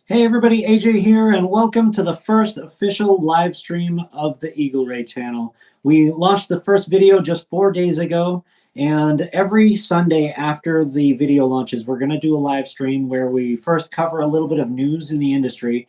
Hey everybody, AJ here, and welcome to the first official live stream of the Eagle Ray channel. We launched the first video just 4 days ago, and every Sunday after the video launches, we're going to do a live stream where we first cover a little bit of news in the industry.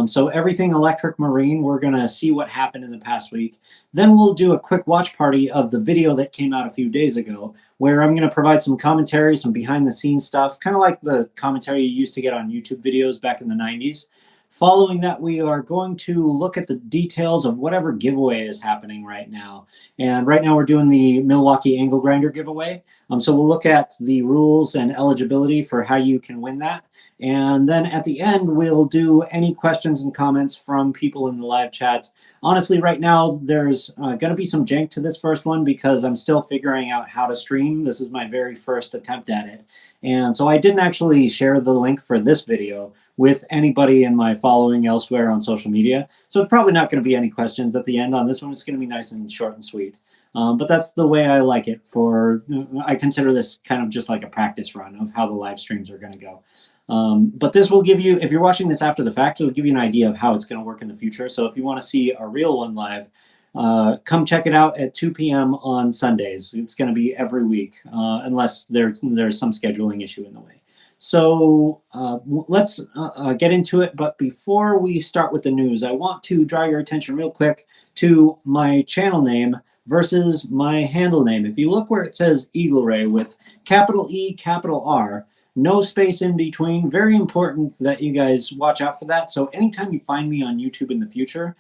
So everything electric marine, we're going to see what happened in the past week. Then we'll do a quick watch party of the video that came out a few days ago, where I'm going to provide some commentary, some behind the scenes stuff, kind of like the commentary you used to get on YouTube videos back in the 90s. Following that, we are going to look at the details of whatever giveaway is happening right now. And right now we're doing the Milwaukee angle grinder giveaway. So we'll look at the rules and eligibility for how you can win that. And then at the end, we'll do any questions and comments from people in the live chat. Honestly, right now, there's going to be some jank to this first one because I'm still figuring out how to stream. This is my very first attempt at it. And so I didn't actually share the link for this video with anybody in my following elsewhere on social media. So it's probably not going to be any questions at the end on this one. It's going to be nice and short and sweet. But that's the way I like it. I consider this kind of just like a practice run of how the live streams are going to go. But this will give you, if you're watching this after the fact, it'll give you an idea of how it's going to work in the future. So if you want to see a real one live, come check it out at 2 p.m. on Sundays. It's going to be every week, unless there's some scheduling issue in the way. So let's get into it. But before we start with the news, I want to draw your attention real quick to my channel name versus my handle name. If you look where it says Eagle Ray with capital E, capital R, no space in between. Very important that you guys watch out for that. So anytime you find me on YouTube in the future,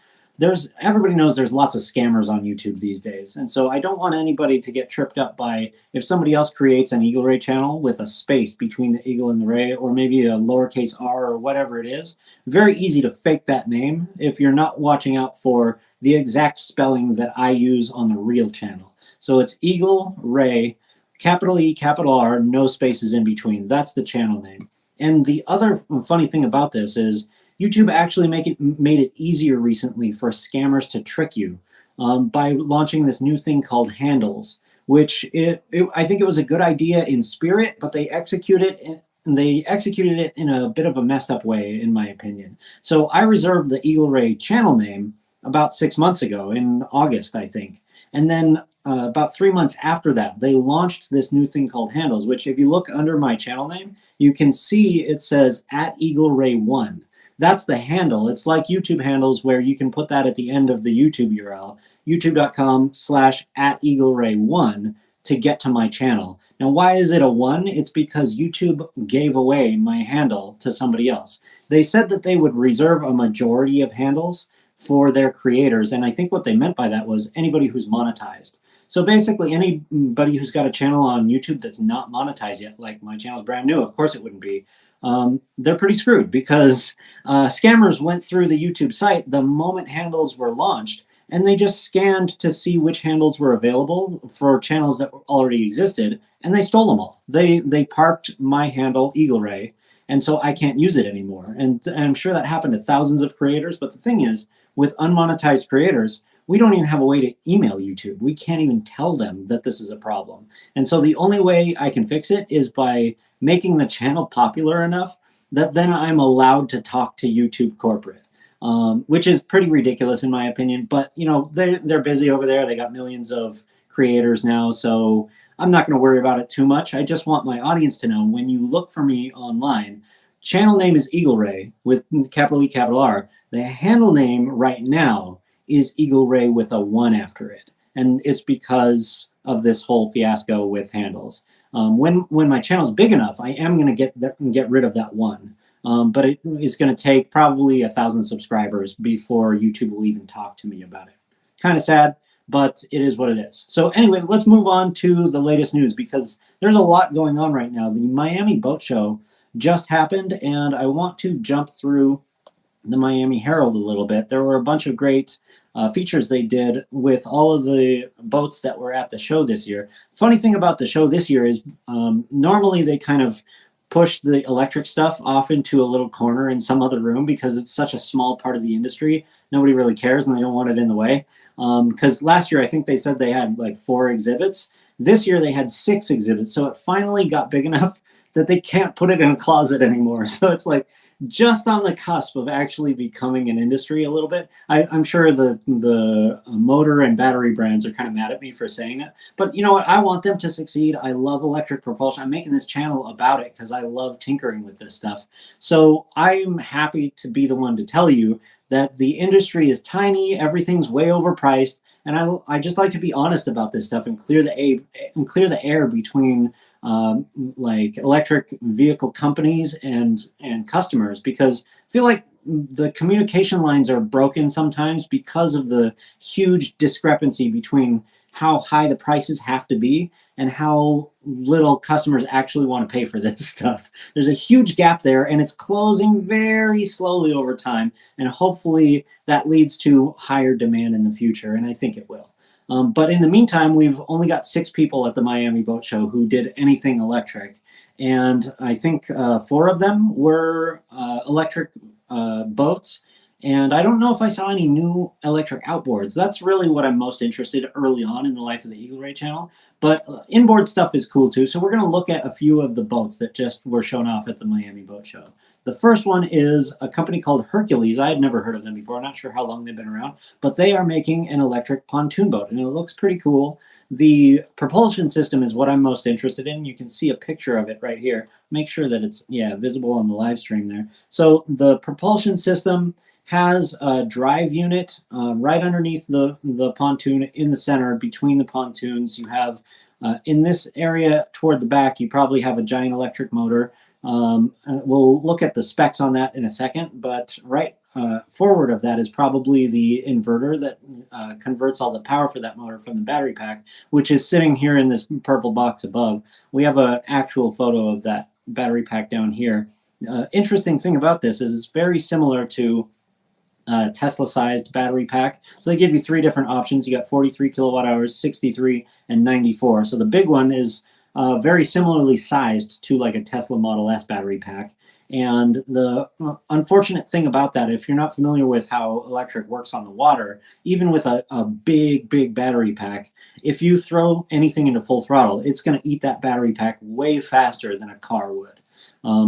everybody knows there's lots of scammers on YouTube these days. And so I don't want anybody to get tripped up by if somebody else creates an Eagle Ray channel with a space between the Eagle and the Ray, or maybe a lowercase r or whatever it is. Very easy to fake that name if you're not watching out for the exact spelling that I use on the real channel. So it's Eagle Ray, capital E, capital R, no spaces in between. That's the channel name. And the other funny thing about this is YouTube actually made it easier recently for scammers to trick you by launching this new thing called handles, which I think it was a good idea in spirit, but they executed it in a bit of a messed up way, in my opinion. So I reserved the Eagle Ray channel name about 6 months ago, in August, I think. And then about 3 months after that, they launched this new thing called handles, which if you look under my channel name, you can see it says @EagleRay1. That's the handle. It's like YouTube handles where you can put that at the end of the YouTube URL, youtube.com/@EagleRay1 to get to my channel. Now, why is it a 1? It's because YouTube gave away my handle to somebody else. They said that they would reserve a majority of handles for their creators, and I think what they meant by that was anybody who's monetized. So basically, anybody who's got a channel on YouTube that's not monetized yet, like my channel's brand new, of course it wouldn't be, they're pretty screwed because scammers went through the YouTube site the moment handles were launched, and they just scanned to see which handles were available for channels that already existed, and they stole them all. They parked my handle, Eagle Ray, and so I can't use it anymore. And I'm sure that happened to thousands of creators, but the thing is, with unmonetized creators, we don't even have a way to email YouTube. We can't even tell them that this is a problem. And so the only way I can fix it is by making the channel popular enough that then I'm allowed to talk to YouTube corporate, which is pretty ridiculous in my opinion. But you know, they're busy over there. They got millions of creators now, so I'm not going to worry about it too much. I just want my audience to know when you look for me online, channel name is Eagle Ray with capital E, capital R. The handle name right now is Eagle Ray with a 1 after it. And it's because of this whole fiasco with handles. When my channel's big enough, I am going to get rid of that 1. But it is going to take probably 1,000 subscribers before YouTube will even talk to me about it. Kind of sad, but it is what it is. So anyway, let's move on to the latest news because there's a lot going on right now. The Miami Boat Show just happened, and I want to jump through the Miami Herald a little bit. There were a bunch of great features they did with all of the boats that were at the show this year. Funny thing about the show this year is normally they kind of push the electric stuff off into a little corner in some other room because it's such a small part of the industry. Nobody really cares and they don't want it in the way. Because last year I think they said they had like 4 exhibits. This year they had 6 exhibits. So it finally got big enough that they can't put it in a closet anymore. So it's like just on the cusp of actually becoming an industry a little bit. I'm sure the motor and battery brands are kind of mad at me for saying it, but you know what? I want them to succeed. I love electric propulsion. I'm making this channel about it because I love tinkering with this stuff. So I'm happy to be the one to tell you that the industry is tiny, everything's way overpriced, and I just like to be honest about this stuff and clear the air between like electric vehicle companies and customers, because I feel like the communication lines are broken sometimes because of the huge discrepancy between how high the prices have to be and how little customers actually want to pay for this stuff. There's a huge gap there, and it's closing very slowly over time, and hopefully that leads to higher demand in the future, and I think it will. But in the meantime, we've only got 6 people at the Miami Boat Show who did anything electric, and I think 4 of them were electric boats. And I don't know if I saw any new electric outboards. That's really what I'm most interested in early on in the life of the Eagle Ray channel. But inboard stuff is cool too. So we're going to look at a few of the boats that just were shown off at the Miami Boat Show. The first one is a company called Hercules. I had never heard of them before. I'm not sure how long they've been around, but they are making an electric pontoon boat, and it looks pretty cool. The propulsion system is what I'm most interested in. You can see a picture of it right here. Make sure that it's visible on the live stream there. So the propulsion system has a drive unit right underneath the pontoon in the center between the pontoons. You have in this area toward the back, you probably have a giant electric motor. We'll look at the specs on that in a second, but right forward of that is probably the inverter that converts all the power for that motor from the battery pack, which is sitting here in this purple box above. We have an actual photo of that battery pack down here. Interesting thing about this is it's very similar to Tesla-sized battery pack. So they give you 3 different options. You got 43 kilowatt hours, 63, and 94. So the big one is very similarly sized to like a Tesla Model S battery pack. And the unfortunate thing about that, if you're not familiar with how electric works on the water, even with a big battery pack, if you throw anything into full throttle, it's going to eat that battery pack way faster than a car would.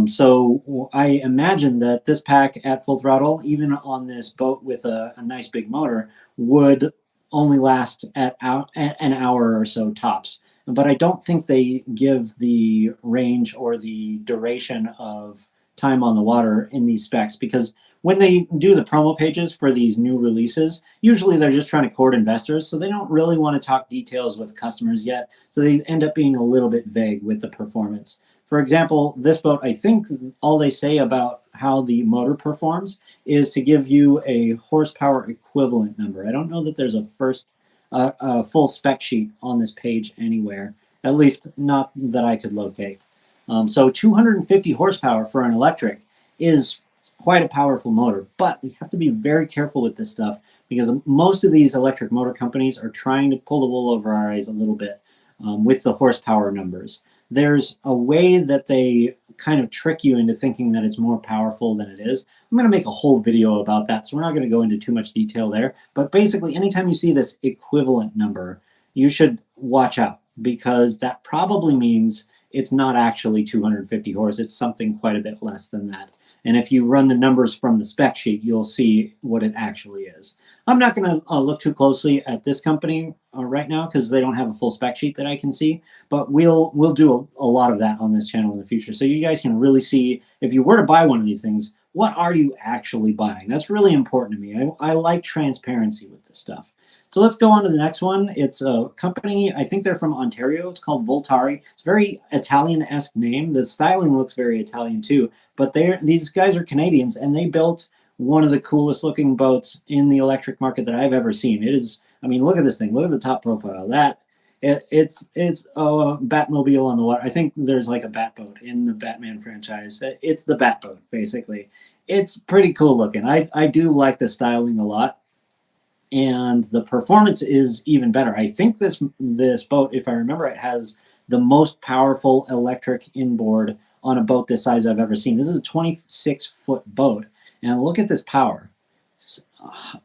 So I imagine that this pack at full throttle, even on this boat with a nice big motor, would only last at an hour or so tops. But I don't think they give the range or the duration of time on the water in these specs, because when they do the promo pages for these new releases, usually they're just trying to court investors, so they don't really want to talk details with customers yet, so they end up being a little bit vague with the performance. For example, this boat, I think all they say about how the motor performs is to give you a horsepower equivalent number. I don't know that there's a full spec sheet on this page anywhere, at least not that I could locate. So 250 horsepower for an electric is quite a powerful motor, but we have to be very careful with this stuff because most of these electric motor companies are trying to pull the wool over our eyes a little bit with the horsepower numbers. There's a way that they kind of trick you into thinking that it's more powerful than it is. I'm going to make a whole video about that, so we're not going to go into too much detail there. But basically, anytime you see this equivalent number, you should watch out, because that probably means it's not actually 250 horse. It's something quite a bit less than that. And if you run the numbers from the spec sheet, you'll see what it actually is. I'm not going to look too closely at this company right now because they don't have a full spec sheet that I can see, but we'll do a lot of that on this channel in the future. So you guys can really see, if you were to buy one of these things, what are you actually buying? That's really important to me. I like transparency with this stuff. So let's go on to the next one. It's a company, I think they're from Ontario. It's called Voltari. It's a very Italian-esque name. The styling looks very Italian too, but these guys are Canadians, and they built one of the coolest looking boats in the electric market that I've ever seen. It is, I mean, look at this thing. Look at the top profile. It's a Batmobile on the water. I think there's like a Batboat in the Batman franchise. It's the Batboat, basically. It's pretty cool looking. I do like the styling a lot. And the performance is even better. I think this boat, if I remember it, has the most powerful electric inboard on a boat this size I've ever seen. This is a 26-foot boat. And look at this power.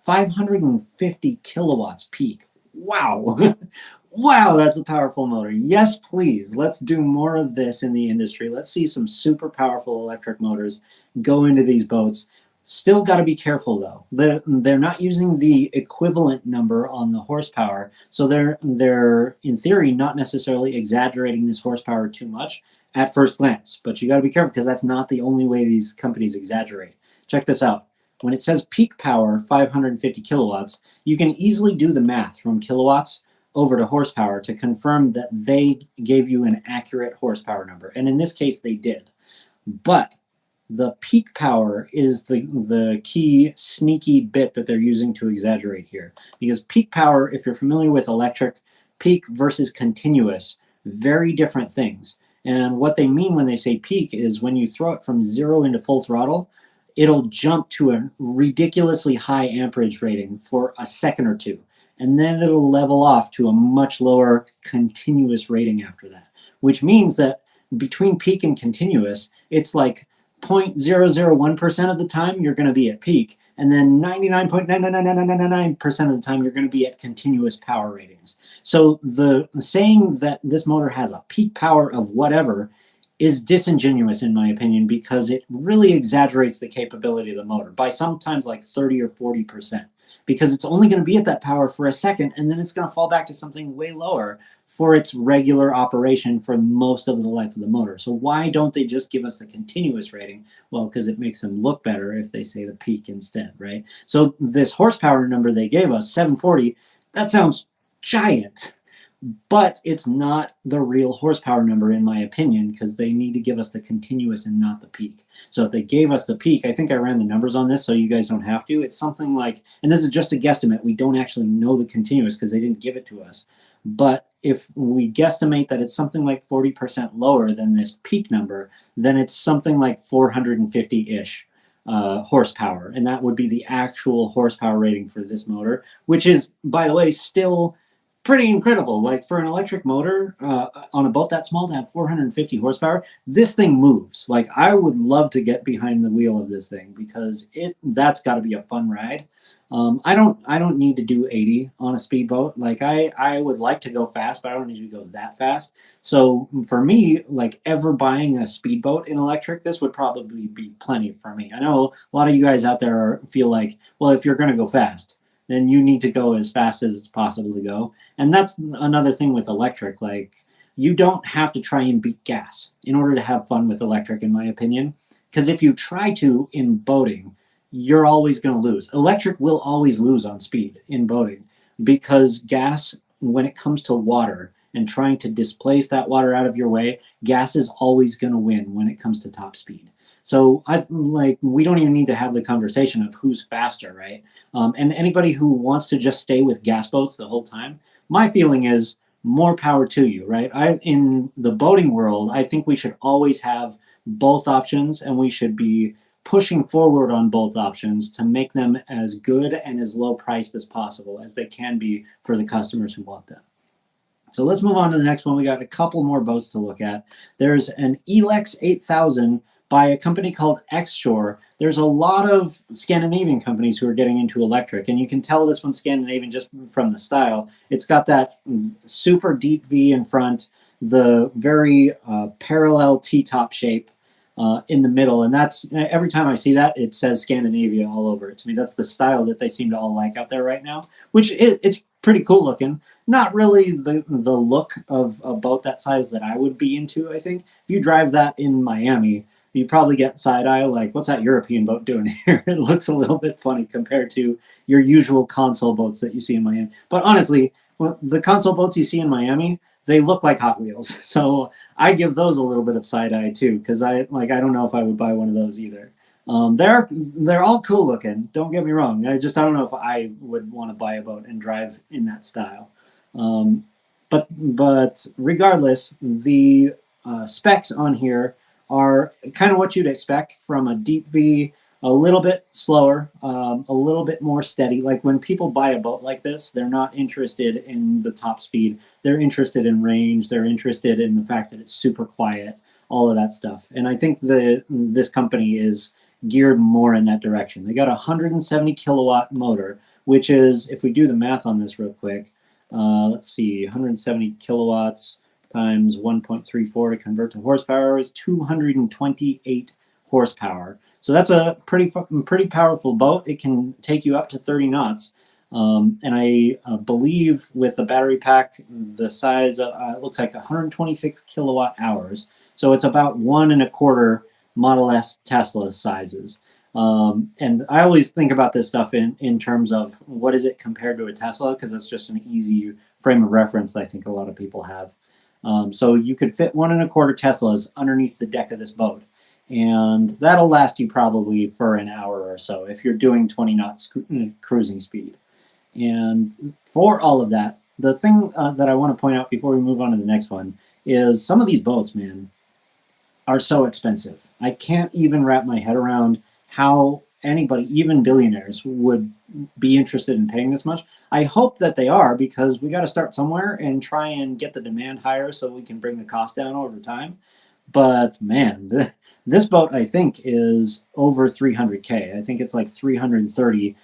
550 kilowatts peak. Wow. Wow, that's a powerful motor. Yes, please. Let's do more of this in the industry. Let's see some super powerful electric motors go into these boats. Still got to be careful though. They're not using the equivalent number on the horsepower, so they're in theory not necessarily exaggerating this horsepower too much at first glance. But you got to be careful because that's not the only way these companies exaggerate. Check this out. When it says peak power 550 kilowatts, you can easily do the math from kilowatts over to horsepower to confirm that they gave you an accurate horsepower number. And in this case, they did. But the peak power is the key sneaky bit that they're using to exaggerate here. Because peak power, if you're familiar with electric, peak versus continuous, very different things. And what they mean when they say peak is when you throw it from 0 into full throttle, it'll jump to a ridiculously high amperage rating for a second or two. And then it'll level off to a much lower continuous rating after that, which means that between peak and continuous, it's like 0.001% of the time you're going to be at peak, and then 99.99999% of the time you're going to be at continuous power ratings. So the saying that this motor has a peak power of whatever is disingenuous in my opinion, because it really exaggerates the capability of the motor by sometimes like 30 or 40%, because it's only going to be at that power for a second and then it's going to fall back to something way lower for its regular operation for most of the life of the motor. So why don't they just give us the continuous rating? Well, because it makes them look better if they say the peak instead, right? So this horsepower number they gave us, 740, that sounds giant. But it's not the real horsepower number in my opinion, because they need to give us the continuous and not the peak. So if they gave us the peak, I think I ran the numbers on this so you guys don't have to. It's something like, and this is just a guesstimate, we don't actually know the continuous because they didn't give it to us. But if we guesstimate that it's something like 40% lower than this peak number, then it's something like 450-ish horsepower. And that would be the actual horsepower rating for this motor, which is, by the way, still pretty incredible. Like for an electric motor on a boat that small to have 450 horsepower, this thing moves. Like I would love to get behind the wheel of this thing because that's got to be a fun ride. I don't need to do 80 on a speedboat. Like I would like to go fast, but I don't need to go that fast. So for me, like ever buying a speedboat in electric, this would probably be plenty for me. I know a lot of you guys out there feel like, well, if you're going to go fast, then you need to go as fast as it's possible to go. And that's another thing with electric. Like you don't have to try and beat gas in order to have fun with electric, in my opinion. Because if you try to in boating, you're always going to lose. Electric will always lose on speed in boating because gas, when it comes to water and trying to displace that water out of your way, gas is always going to win when it comes to top speed. So we don't even need to have the conversation of who's faster, right? And anybody who wants to just stay with gas boats the whole time, my feeling is more power to you, right? In the boating world, I think we should always have both options, and we should be pushing forward on both options to make them as good and as low priced as possible as they can be for the customers who want them. So let's move on to the next one. We got a couple more boats to look at. There's an Elex 8000 by a company called X-Shore. There's a lot of Scandinavian companies who are getting into electric, and you can tell this one's Scandinavian just from the style. It's got that super deep V in front, the very parallel T-top shape in the middle, and that's, every time I see that, it says Scandinavia all over it. To me, that's the style that they seem to all like out there right now, which it's pretty cool looking. Not really the look of a boat that size that I would be into, I think. If you drive that in Miami, you probably get side eye like, what's that European boat doing here? It looks a little bit funny compared to your usual console boats that you see in Miami. But honestly, the console boats you see in Miami, they look like Hot Wheels. So I give those a little bit of side eye too, because I don't know if I would buy one of those either. They're all cool looking. Don't get me wrong. I don't know if I would want to buy a boat and drive in that style. But regardless, the specs on here are kind of what you'd expect from a deep V, a little bit slower, a little bit more steady. Like when people buy a boat like this, they're not interested in the top speed. They're interested in range. They're interested in the fact that it's super quiet, all of that stuff. And I think this company is geared more in that direction. They got a 170 kilowatt motor, which is, if we do the math on this real quick, Let's see, 170 kilowatts times 1.34 to convert to horsepower is 228 horsepower. So that's a pretty powerful boat. It can take you up to 30 knots. And I believe with the battery pack, the size it looks like 126 kilowatt hours. So it's about 1.25 Model S Tesla sizes. And I always think about this stuff in terms of what is it compared to a Tesla, because it's just an easy frame of reference that I think a lot of people have. So you could fit 1.25 Teslas underneath the deck of this boat. And that'll last you probably for an hour or so if you're doing 20 knots cruising speed. And for all of that, the thing that I want to point out before we move on to the next one is some of these boats, man, are so expensive. I can't even wrap my head around how anybody, even billionaires, would be interested in paying this much. I hope that they are, because we got to start somewhere and try and get the demand higher so we can bring the cost down over time. But man, this boat I think is over 300K. I think it's like 330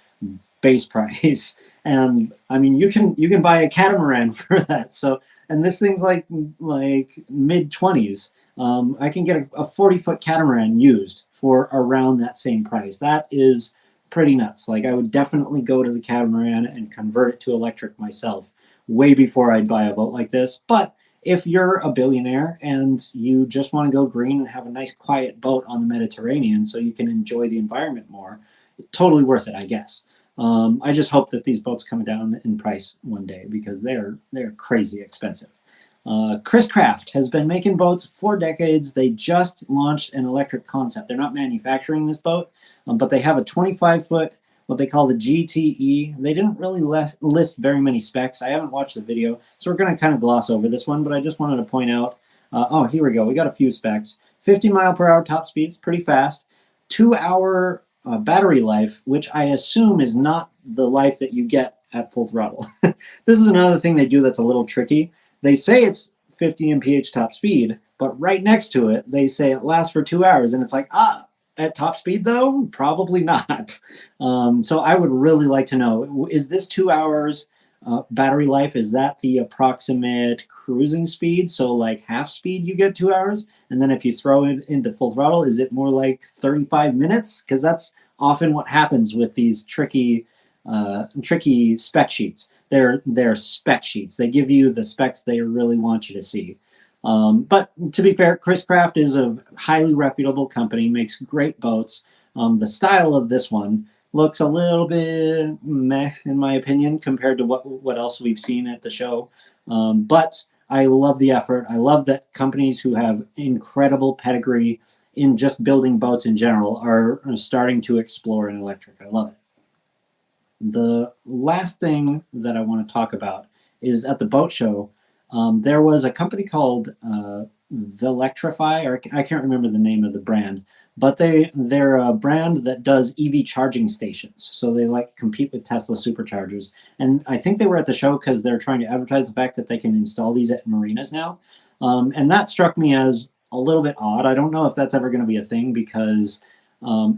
base price. And I mean, you can buy a catamaran for that. So, and this thing's like mid 20s. I can get a 40-foot catamaran used for around that same price. That is pretty nuts. Like, I would definitely go to the catamaran and convert it to electric myself way before I'd buy a boat like this. But if you're a billionaire and you just want to go green and have a nice quiet boat on the Mediterranean so you can enjoy the environment more, totally worth it, I guess. I just hope that these boats come down in price one day, because they're crazy expensive. Chris Craft has been making boats for decades. They just launched an electric concept. They're not manufacturing this boat, but they have a 25-foot, what they call the GTE. They didn't really list very many specs. I haven't watched the video, so we're going to kind of gloss over this one, but I just wanted to point out, oh, here we go. We got a few specs. 50 mile per hour top speed, it's pretty fast. 2-hour battery life, which I assume is not the life that you get at full throttle. This is another thing they do that's a little tricky. They say it's 50 mph top speed, but right next to it, they say it lasts for 2 hours. And it's like, at top speed though? Probably not. So I would really like to know, is this 2 hours battery life, is that the approximate cruising speed? So like half speed, you get 2 hours. And then if you throw it into full throttle, is it more like 35 minutes? Because that's often what happens with these tricky spec sheets. They're spec sheets. They give you the specs they really want you to see. But to be fair, Chris Craft is a highly reputable company, makes great boats. The style of this one looks a little bit meh, in my opinion, compared to what else we've seen at the show. But I love the effort. I love that companies who have incredible pedigree in just building boats in general are starting to explore an electric. I love it. The last thing that I want to talk about is at the boat show, there was a company called Velectrify, or I can't remember the name of the brand, but they're a brand that does EV charging stations. So they like compete with Tesla superchargers. And I think they were at the show because they're trying to advertise the fact that they can install these at marinas now. And that struck me as a little bit odd. I don't know if that's ever going to be a thing, because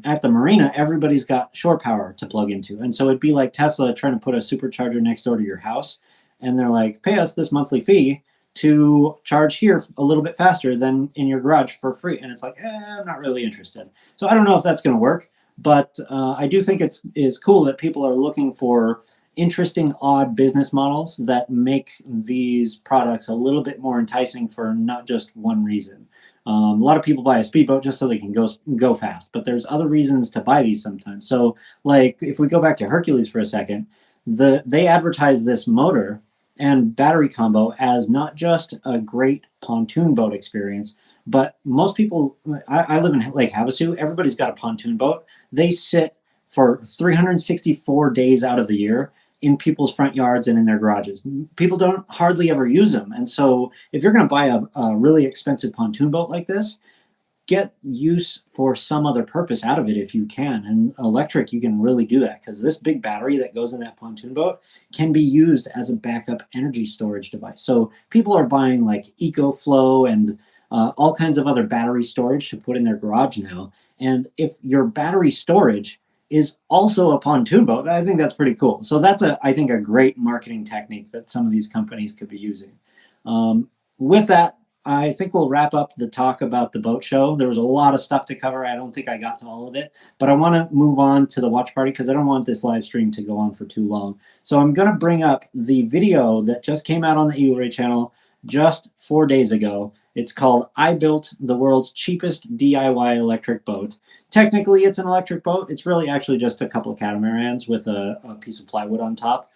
at the marina, everybody's got shore power to plug into. And so it'd be like Tesla trying to put a supercharger next door to your house. And they're like, pay us this monthly fee to charge here a little bit faster than in your garage for free. And it's like, I'm not really interested. So I don't know if that's going to work. But I do think it's cool that people are looking for interesting, odd business models that make these products a little bit more enticing for not just one reason. A lot of people buy a speedboat just so they can go fast, but there's other reasons to buy these sometimes. So, like, if we go back to Hercules for a second, they advertise this motor and battery combo as not just a great pontoon boat experience, but most people, I live in Lake Havasu, everybody's got a pontoon boat. They sit for 364 days out of the year in people's front yards and in their garages. People don't hardly ever use them. And so if you're going to buy a really expensive pontoon boat like this, get use for some other purpose out of it if you can. And electric, you can really do that, because this big battery that goes in that pontoon boat can be used as a backup energy storage device. So people are buying like EcoFlow and all kinds of other battery storage to put in their garage now. And if your battery storage is also a pontoon boat. I think that's pretty cool. So that's I think a great marketing technique that some of these companies could be using. With that, I think we'll wrap up the talk about the boat show. There was a lot of stuff to cover. I don't think I got to all of it, but I want to move on to the watch party because I don't want this live stream to go on for too long. So I'm going to bring up the video that just came out on the Eagle Ray channel just 4 days ago. It's called I Built the World's Cheapest DIY Electric Boat. Technically, it's an electric boat. It's really actually just a couple of catamarans with a piece of plywood on top.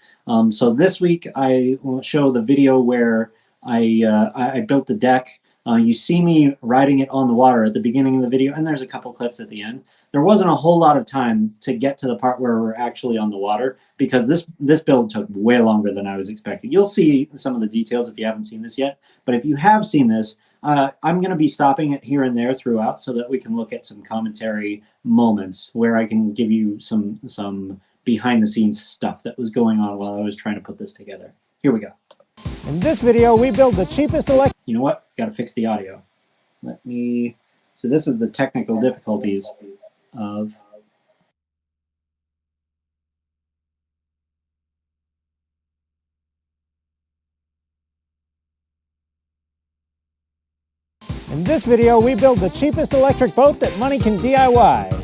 So this week, I will show the video where I built the deck. You see me riding it on the water at the beginning of the video, and there's a couple clips at the end. There wasn't a whole lot of time to get to the part where we're actually on the water because this build took way longer than I was expecting. You'll see some of the details if you haven't seen this yet, but if you have seen this, I'm going to be stopping it here and there throughout so that we can look at some commentary moments where I can give you some behind the scenes stuff that was going on while I was trying to put this together. Here we go. In this video, we build the cheapest electric... You know what? Got to fix the audio. Let me... So this is the technical difficulties of... In this video, we build the cheapest electric boat that money can DIY.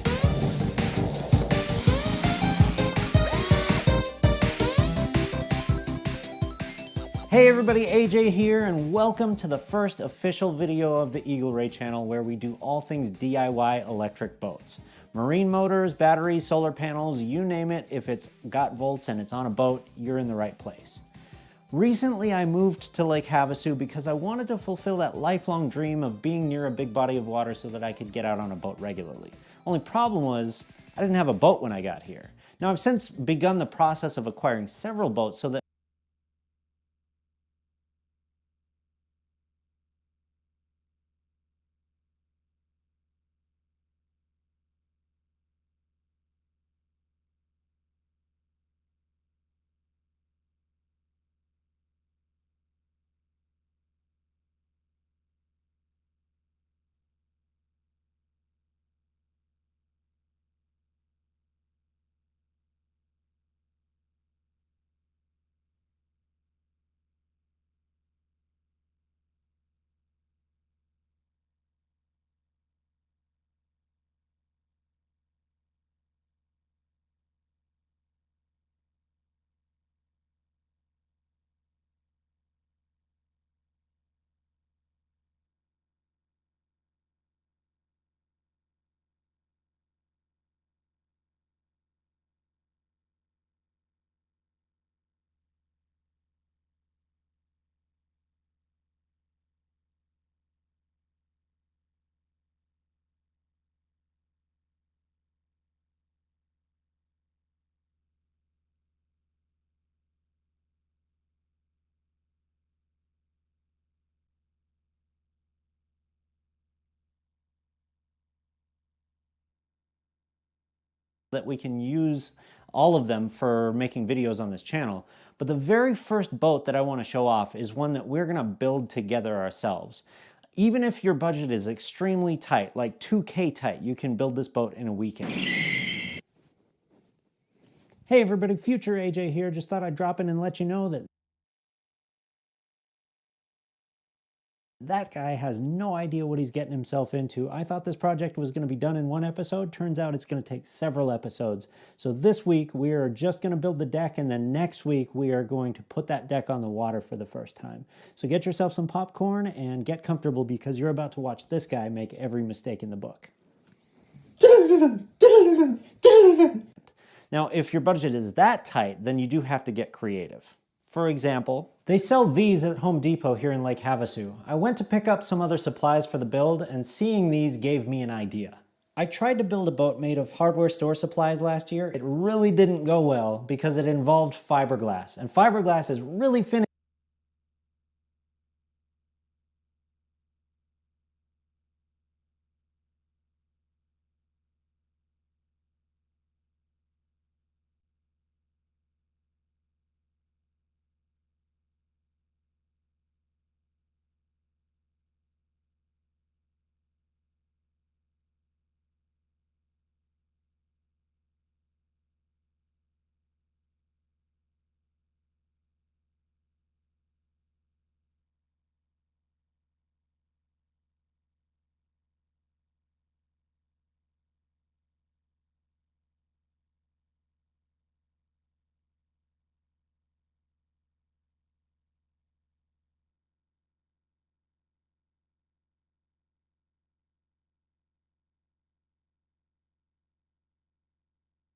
Hey everybody, AJ here, and welcome to the first official video of the Eagle Ray channel where we do all things DIY electric boats. Marine motors, batteries, solar panels, you name it, if it's got volts and it's on a boat, you're in the right place. Recently, I moved to Lake Havasu because I wanted to fulfill that lifelong dream of being near a big body of water so that I could get out on a boat regularly. Only problem was, I didn't have a boat when I got here. Now, I've since begun the process of acquiring several boats so that we can use all of them for making videos on this channel. But the very first boat that I want to show off is one that we're going to build together ourselves. Even if your budget is extremely tight, like 2K tight, you can build this boat in a weekend. Hey everybody, future AJ here. Just thought I'd drop in and let you know that that guy has no idea what he's getting himself into. I thought this project was going to be done in one episode. Turns out it's going to take several episodes. So this week we are just going to build the deck, and then next week we are going to put that deck on the water for the first time. So get yourself some popcorn and get comfortable because you're about to watch this guy make every mistake in the book. Now, if your budget is that tight, then you do have to get creative. For example, they sell these at Home Depot here in Lake Havasu. I went to pick up some other supplies for the build, and seeing these gave me an idea. I tried to build a boat made of hardware store supplies last year. It really didn't go well because it involved fiberglass, and fiberglass is really finicky.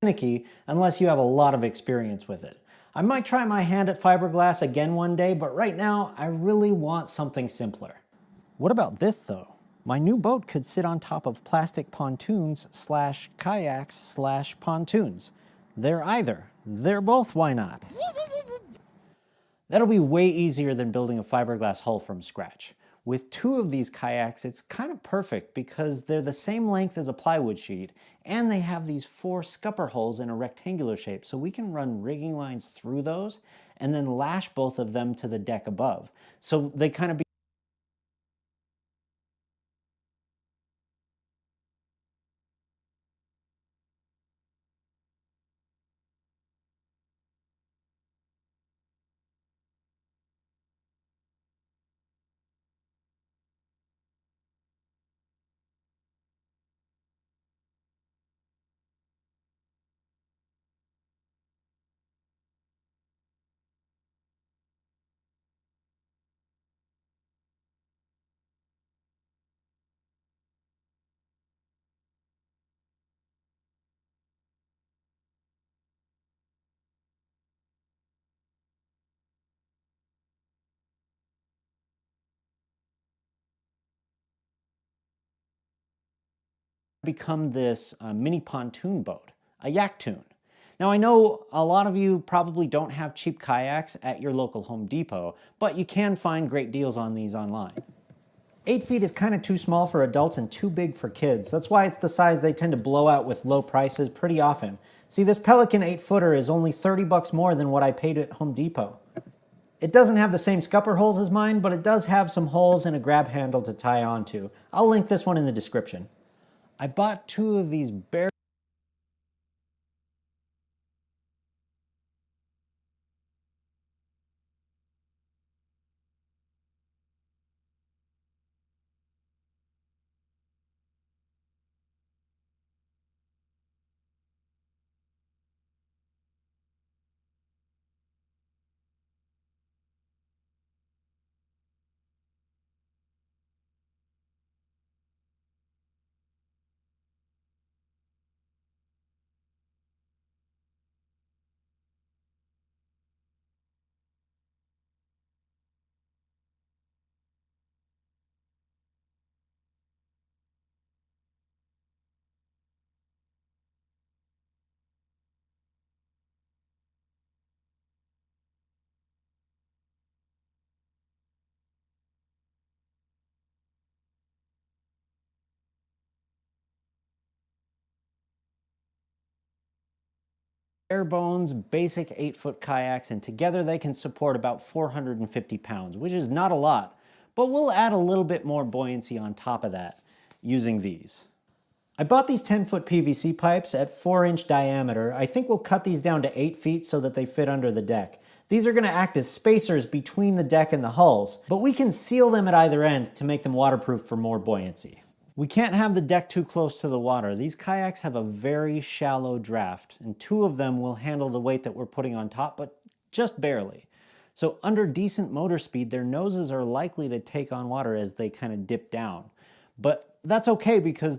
finicky unless you have a lot of experience with it. I might try my hand at fiberglass again one day, but right now I really want something simpler. What about this though? My new boat could sit on top of plastic pontoons slash kayaks slash pontoons. They're either. They're both, why not? That'll be way easier than building a fiberglass hull from scratch. With two of these kayaks, it's kind of perfect because they're the same length as a plywood sheet, and they have these 4 scupper holes in a rectangular shape, so we can run rigging lines through those and then lash both of them to the deck above. So they kind of become this mini pontoon boat, a yaktoon. Now I know a lot of you probably don't have cheap kayaks at your local Home Depot, but you can find great deals on these online. 8 feet is kind of too small for adults and too big for kids. That's why it's the size they tend to blow out with low prices pretty often. See, this Pelican 8-footer is only 30 bucks more than what I paid at Home Depot. It doesn't have the same scupper holes as mine, but it does have some holes and a grab handle to tie onto. I'll link this one in the description. I bought 2 of these bare bones, basic 8-foot kayaks, and together they can support about 450 pounds, which is not a lot, but we'll add a little bit more buoyancy on top of that using these. I bought these 10-foot PVC pipes at 4-inch diameter. I think we'll cut these down to 8 feet so that they fit under the deck. These are going to act as spacers between the deck and the hulls, but we can seal them at either end to make them waterproof for more buoyancy. We can't have the deck too close to the water. These kayaks have a very shallow draft, and 2 of them will handle the weight that we're putting on top, but just barely. So under decent motor speed, their noses are likely to take on water as they kind of dip down. But that's okay because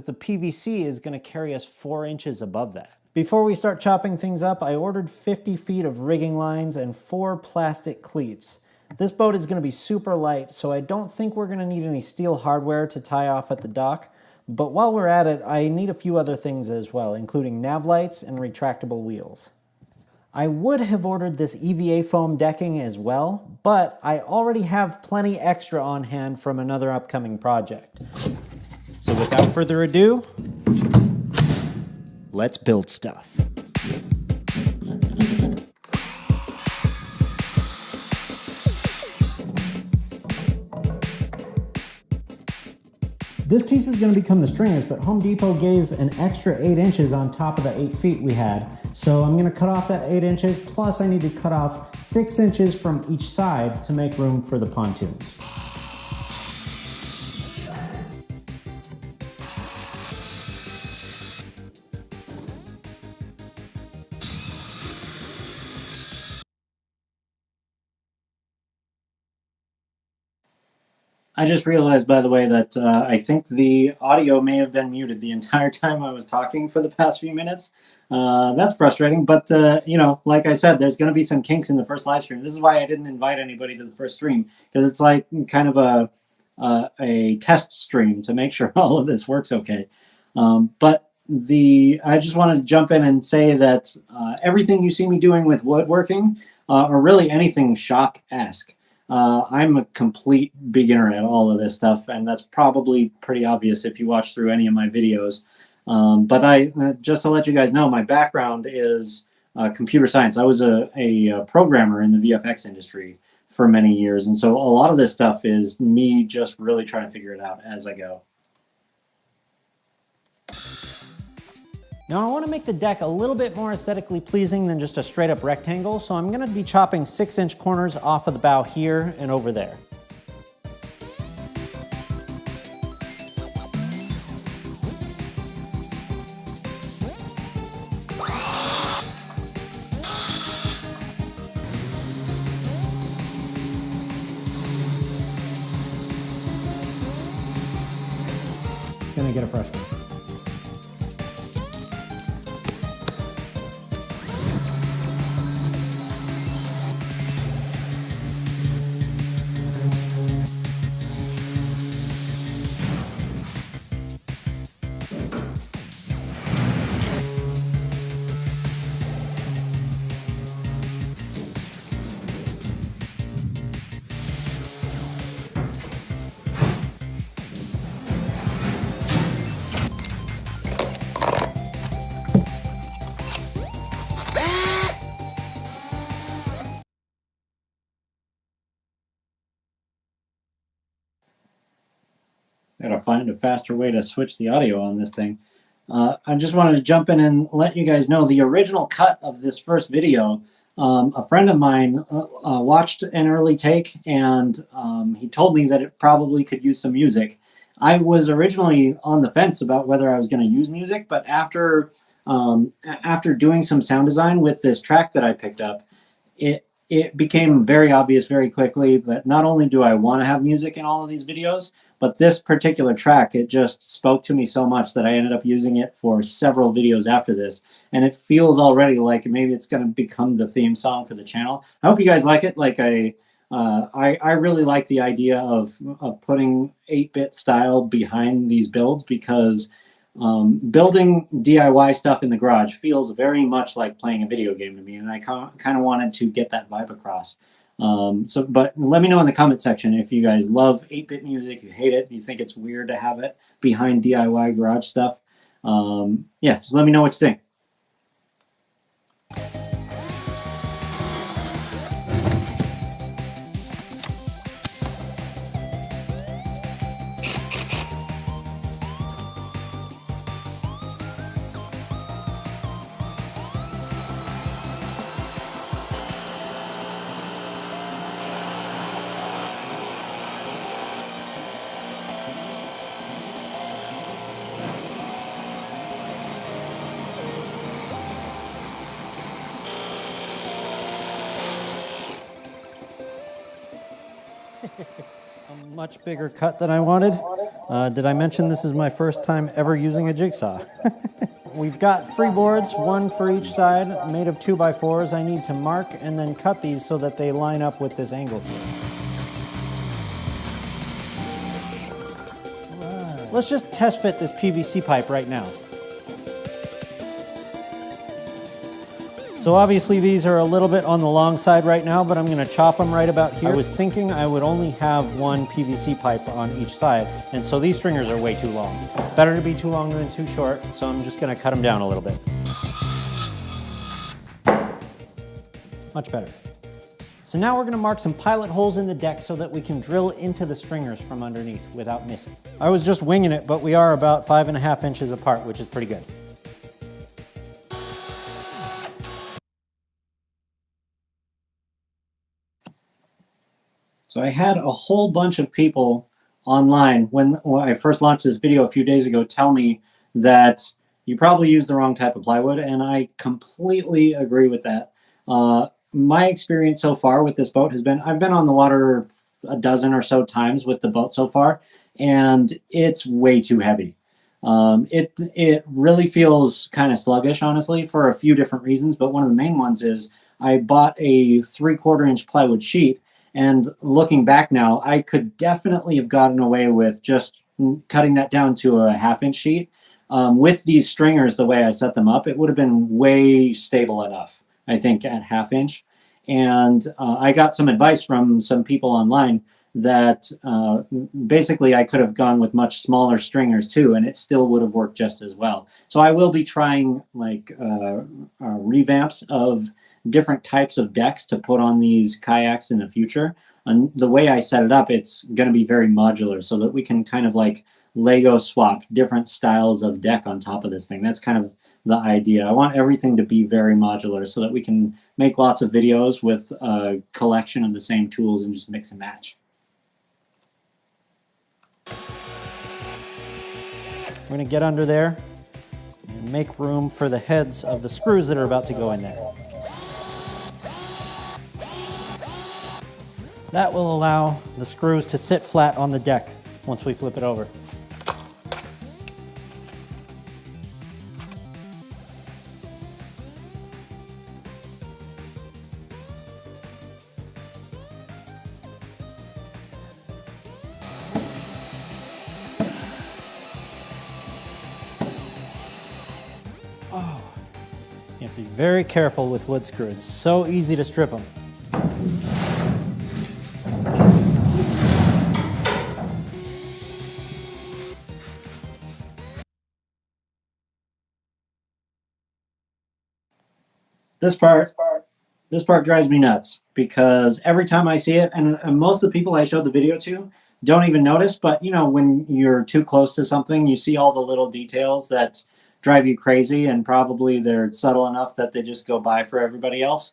the PVC is going to carry us 4 inches above that. Before we start chopping things up, I ordered 50 feet of rigging lines and 4 plastic cleats. This boat is going to be super light, so I don't think we're going to need any steel hardware to tie off at the dock. But while we're at it, I need a few other things as well, including nav lights and retractable wheels. I would have ordered this EVA foam decking as well, but I already have plenty extra on hand from another upcoming project. So without further ado, let's build stuff. This piece is going to become the stringers, but Home Depot gave an extra 8 inches on top of the 8 feet we had. So I'm going to cut off that 8 inches, plus I need to cut off 6 inches from each side to make room for the pontoons. I just realized, by the way, that I think the audio may have been muted the entire time I was talking for the past few minutes. That's frustrating, but you know, like I said, there's going to be some kinks in the first live stream. This is why I didn't invite anybody to the first stream, because it's like kind of a test stream to make sure all of this works okay. But I just wanted to jump in and say that everything you see me doing with woodworking, or really anything shop-esque, I'm a complete beginner at all of this stuff, and that's probably pretty obvious if you watch through any of my videos. But just to let you guys know, my background is computer science. I was a programmer in the VFX industry for many years, and so a lot of this stuff is me just really trying to figure it out as I go. Now I want to make the deck a little bit more aesthetically pleasing than just a straight up rectangle, so I'm going to be chopping 6-inch corners off of the bow here and over there. Gonna get a fresh one. Gotta find a faster way to switch the audio on this thing. I just wanted to jump in and let you guys know the original cut of this first video. A friend of mine watched an early take, and he told me that it probably could use some music. I was originally on the fence about whether I was going to use music, but after doing some sound design with this track that I picked up, it became very obvious very quickly that not only do I want to have music in all of these videos, but this particular track, it just spoke to me so much that I ended up using it for several videos after this. And it feels already like maybe it's going to become the theme song for the channel. I hope you guys like it. Like I really like the idea of putting 8-bit style behind these builds, because building DIY stuff in the garage feels very much like playing a video game to me. And I kind of wanted to get that vibe across. But let me know in the comment section if you guys love 8-bit music, you hate it, you think it's weird to have it behind DIY garage stuff. Yeah, just let me know what you think. A much bigger cut than I wanted. Did I mention this is my first time ever using a jigsaw? we've got 3 boards, 1 for each side, made of 2x4s. I need to mark and then cut these so that they line up with this angle here. Right. Let's just test fit this PVC pipe right now. So obviously these are a little bit on the long side right now, but I'm gonna chop them right about here. I was thinking I would only have 1 PVC pipe on each side, and so these stringers are way too long. Better to be too long than too short, so I'm just gonna cut them down a little bit. Much better. So now we're gonna mark some pilot holes in the deck so that we can drill into the stringers from underneath without missing. I was just winging it, but we are about 5.5 inches apart, which is pretty good. So I had a whole bunch of people online when I first launched this video a few days ago tell me that you probably used the wrong type of plywood, and I completely agree with that. My experience so far with this boat has been, I've been on the water a dozen or so times with the boat so far, and it's way too heavy. It really feels kind of sluggish, honestly, for a few different reasons, but one of the main ones is I bought a 3/4 inch plywood sheet. And looking back now, I could definitely have gotten away with just cutting that down to a 1/2 inch sheet. With these stringers, the way I set them up, it would have been way stable enough, I think, at 1/2 inch. And I got some advice from some people online that basically I could have gone with much smaller stringers too, and it still would have worked just as well. So I will be trying like revamps of different types of decks to put on these kayaks in the future. And the way I set it up, it's going to be very modular so that we can kind of like Lego swap different styles of deck on top of this thing. That's kind of the idea. I want everything to be very modular so that we can make lots of videos with a collection of the same tools and just mix and match. We're going to get under there and make room for the heads of the screws that are about to go in there. That will allow the screws to sit flat on the deck once we flip it over. Oh, you have to be very careful with wood screws. It's so easy to strip them. This part drives me nuts because every time I see it, and most of the people I showed the video to don't even notice, but you know, when you're too close to something, you see all the little details that drive you crazy, and probably they're subtle enough that they just go by for everybody else.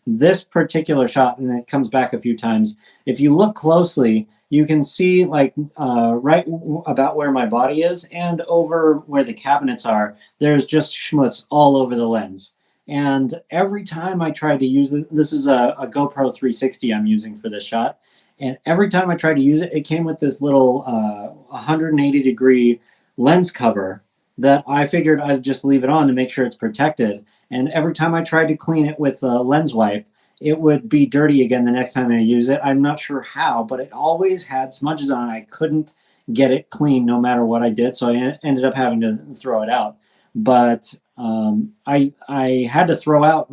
This particular shot, and it comes back a few times, if you look closely, you can see like right about where my body is and over where the cabinets are, there's just schmutz all over the lens. And every time I tried to use it, this is a GoPro 360 I'm using for this shot, and every time I tried to use it, it came with this little 180-degree lens cover that I figured I'd just leave it on to make sure it's protected. And every time I tried to clean it with a lens wipe, it would be dirty again the next time I use it. I'm not sure how, but it always had smudges on it. I couldn't get it clean no matter what I did, so I ended up having to throw it out. But I had to throw out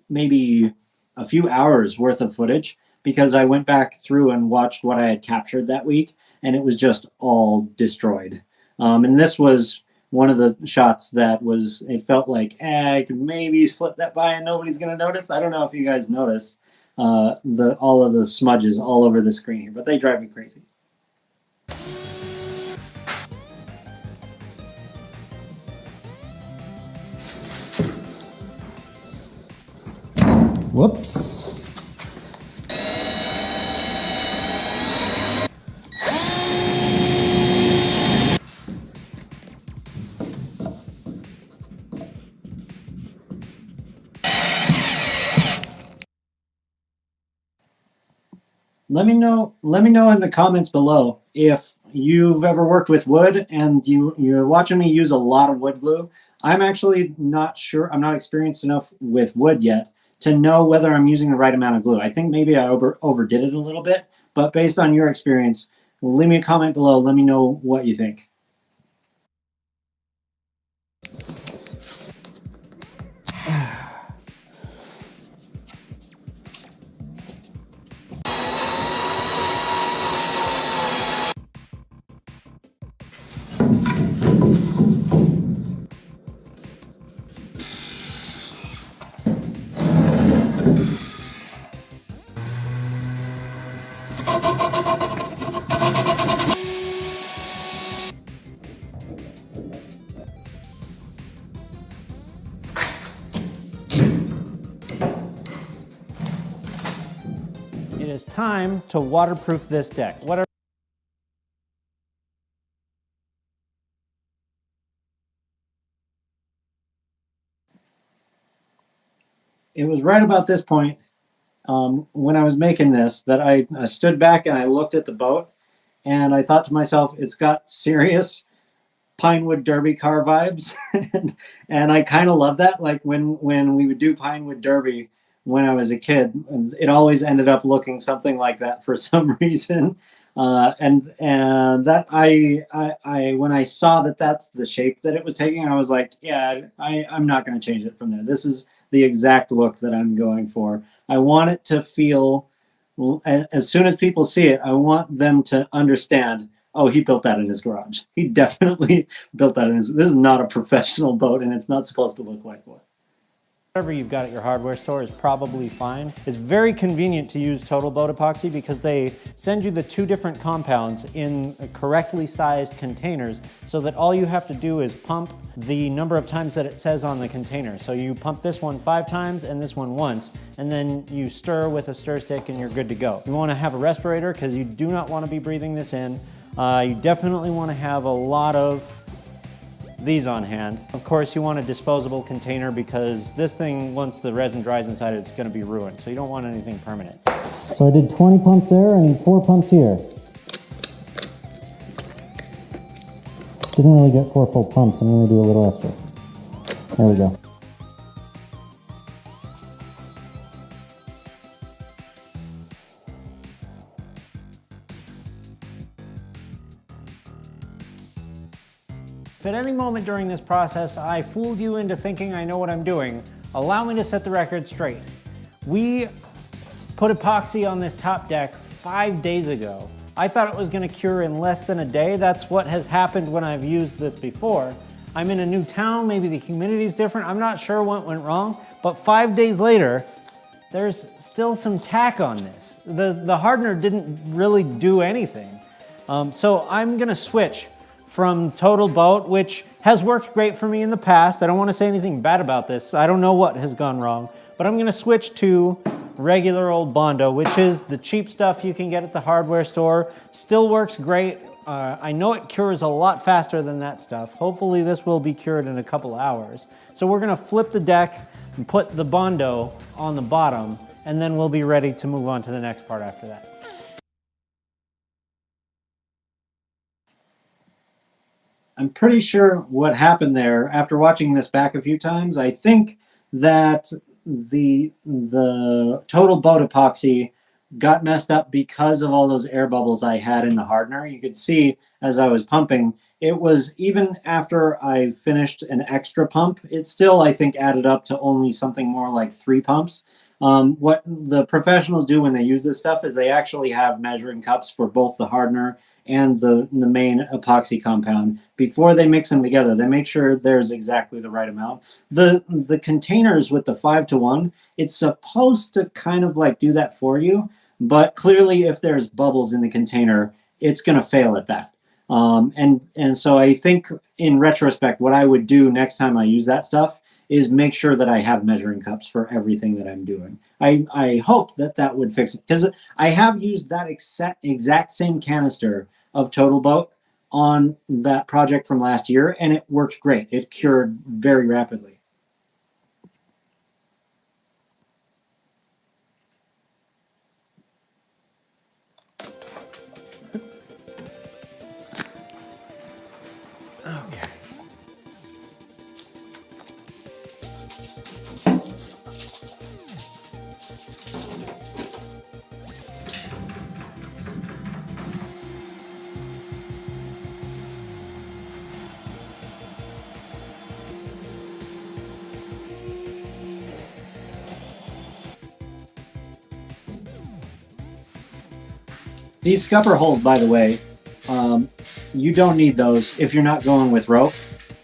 maybe a few hours worth of footage because I went back through and watched what I had captured that week, and it was just all destroyed. And this was one of the shots that was, it felt like, I could maybe slip that by and nobody's going to notice. I don't know if you guys notice all of the smudges all over the screen here, but they drive me crazy. Whoops. Let me know in the comments below if you've ever worked with wood and you're watching me use a lot of wood glue. I'm actually not sure. I'm not experienced enough with wood yet to know whether I'm using the right amount of glue. I think maybe I overdid it a little bit, but based on your experience, leave me a comment below. Let me know what you think. It is time to waterproof this deck. It was right about this point when I was making this that I stood back and I looked at the boat and I thought to myself, it's got serious Pinewood Derby car vibes. And I kind of love that. Like when we would do Pinewood Derby when I was a kid, it always ended up looking something like that for some reason. And that I when I saw that that's the shape that it was taking, I was like, yeah, I'm not going to change it from there. This is the exact look that I'm going for. I want it to feel, as soon as people see it, I want them to understand, oh, he built that in his garage. He definitely built that in his, this is not a professional boat and it's not supposed to look like one. Whatever you've got at your hardware store is probably fine. It's very convenient to use Total Boat Epoxy because they send you the 2 different compounds in correctly sized containers so that all you have to do is pump the number of times that it says on the container. So you pump this one 5 times and this one once, and then you stir with a stir stick and you're good to go. You want to have a respirator because you do not want to be breathing this in. You definitely want to have a lot of these on hand. Of course, you want a disposable container because this thing, once the resin dries inside it, it's going to be ruined. So you don't want anything permanent. So I did 20 pumps there, I need 4 pumps here. Didn't really get 4 full pumps, I'm going to do a little extra. There we go. If at any moment during this process I fooled you into thinking I know what I'm doing, allow me to set the record straight. We put epoxy on this top deck 5 days ago. I thought it was going to cure in less than a day. That's what has happened when I've used this before. I'm in a new town, maybe the humidity's different, I'm not sure what went wrong, but 5 days later, there's still some tack on this. The hardener didn't really do anything. So I'm gonna switch from Total Boat, which has worked great for me in the past. I don't want to say anything bad about this. I don't know what has gone wrong, but I'm going to switch to regular old Bondo, which is the cheap stuff you can get at the hardware store. Still works great. I know it cures a lot faster than that stuff. Hopefully this will be cured in a couple hours. So we're going to flip the deck and put the Bondo on the bottom, and then we'll be ready to move on to the next part after that. I'm pretty sure what happened there after watching this back a few times. I think that the Total Boat Epoxy got messed up because of all those air bubbles I had in the hardener. You could see as I was pumping, it was, even after I finished an extra pump, it still, I think, added up to only something more like 3 pumps. What the professionals do when they use this stuff is they actually have measuring cups for both the hardener and the main epoxy compound. Before they mix them together, they make sure there's exactly the right amount. The containers with the 5-to-1, it's supposed to kind of like do that for you, but clearly if there's bubbles in the container, it's going to fail at that. And so I think in retrospect, what I would do next time I use that stuff is make sure that I have measuring cups for everything that I'm doing. I hope that that would fix it, because I have used that exact same canister of Total Boat on that project from last year, and it worked great. It cured very rapidly. Okay. These scupper holes, by the way, you don't need those if you're not going with rope.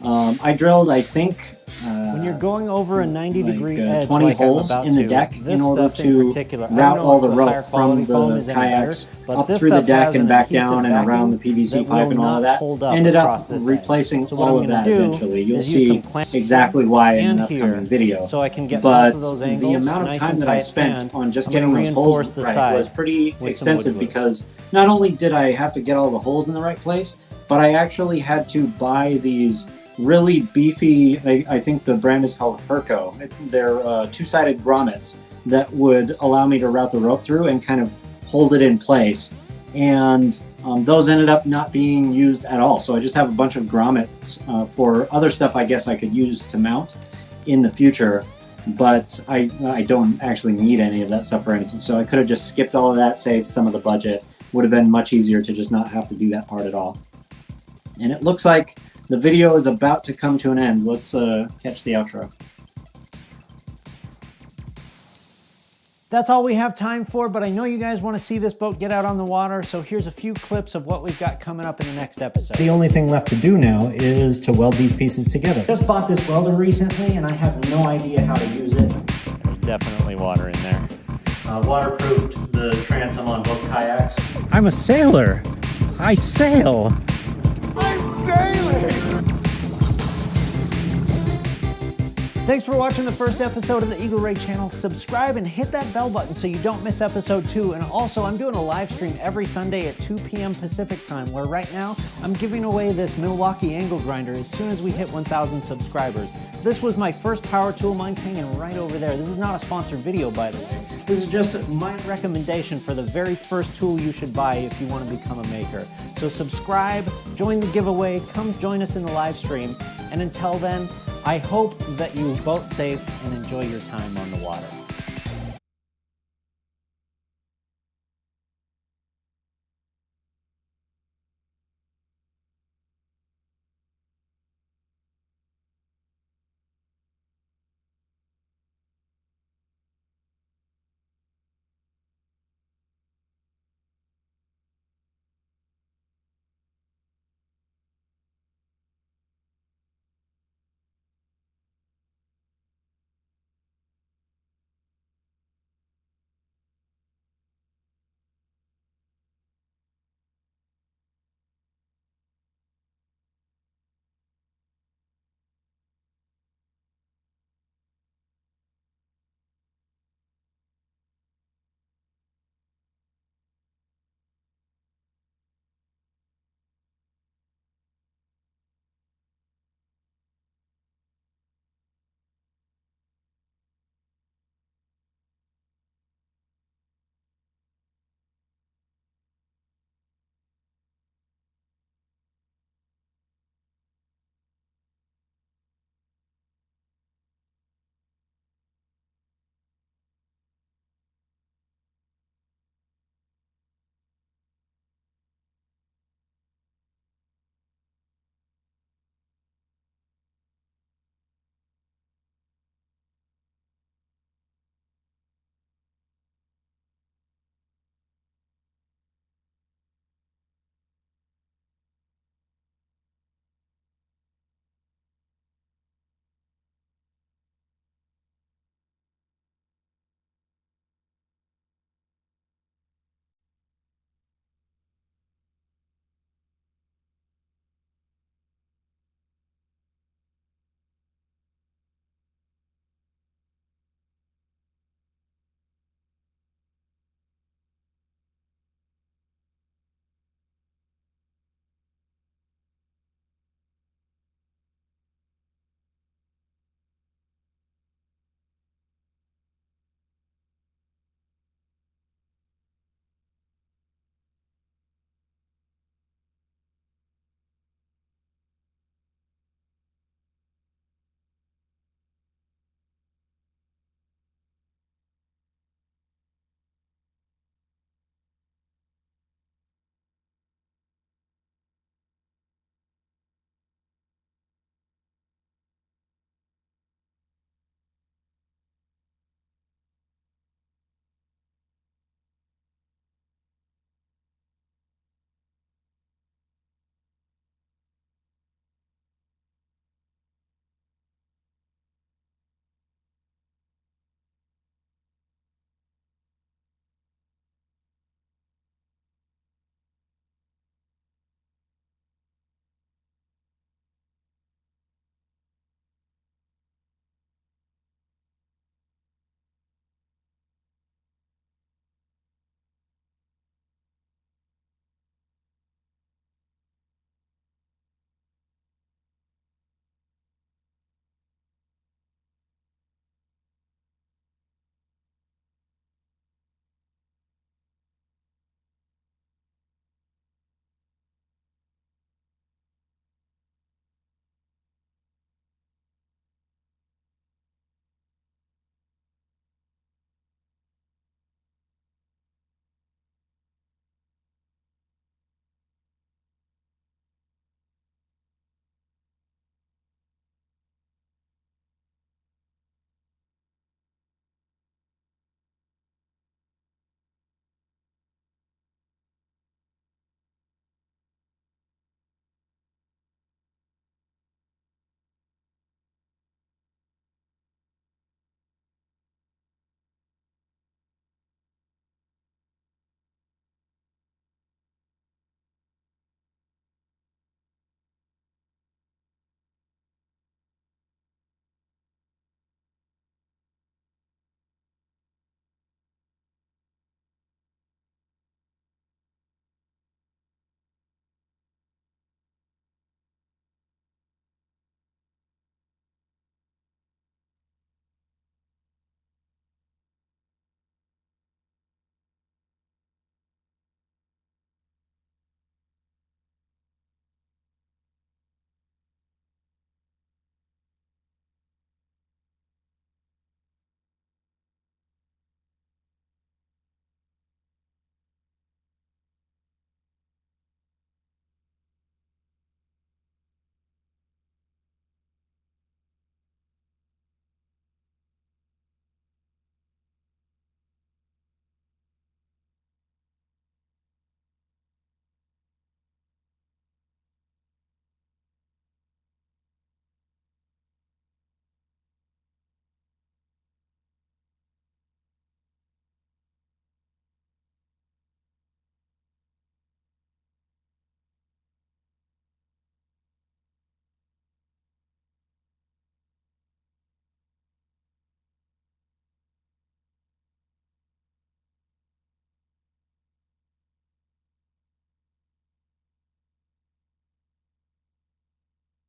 I drilled, I think, when you're going over a 90-degree edge, 20 like holes I'm about in the to, deck in order stuff in to particular, I don't route know all if the higher rope from quality foam the is any better, kayaks but up this through the stuff deck has and an back adhesive down and backing around the PVC that pipe will and all of not that. hold up Ended up across this replacing edge. So what all I'm of gonna that do eventually. You'll is use see some clamps exactly why in and an here, upcoming video. so I can get But both of those the angles amount of nice time and that I tight, spent and on just I'm getting gonna those reinforce holes the right side was pretty with some extensive wood glue. because not only did I have to get all the holes in the right place, but I actually had to buy these really beefy, I think the brand is called Herco. They're two-sided grommets that would allow me to route the rope through and kind of hold it in place. And those ended up not being used at all. So I just have a bunch of grommets for other stuff I guess I could use to mount in the future. But I don't actually need any of that stuff or anything. So I could have just skipped all of that, saved some of the budget. Would have been much easier to just not have to do that part at all. And it looks like the video is about to come to an end. Let's catch the outro. That's all we have time for, but I know you guys want to see this boat get out on the water, so here's a few clips of what we've got coming up in the next episode. The only thing left to do now is to weld these pieces together. Just bought this welder recently and I have no idea how to use it. There's definitely water in there. Waterproofed the transom on both kayaks. I'm a sailor. I sail. Thanks for watching the first episode of the Eagle Ray channel. Subscribe and hit that bell button so you don't miss episode 2. And also, I'm doing a live stream every Sunday at 2 p.m. Pacific time, where right now I'm giving away this Milwaukee angle grinder as soon as we hit 1,000 subscribers. This was my first power tool. Mine's hanging right over there. This is not a sponsored video, by the way. This is just my recommendation for the very first tool you should buy if you want to become a maker. So subscribe, join the giveaway, come join us in the live stream, and until then, I hope that you boat safe and enjoy your time on the water.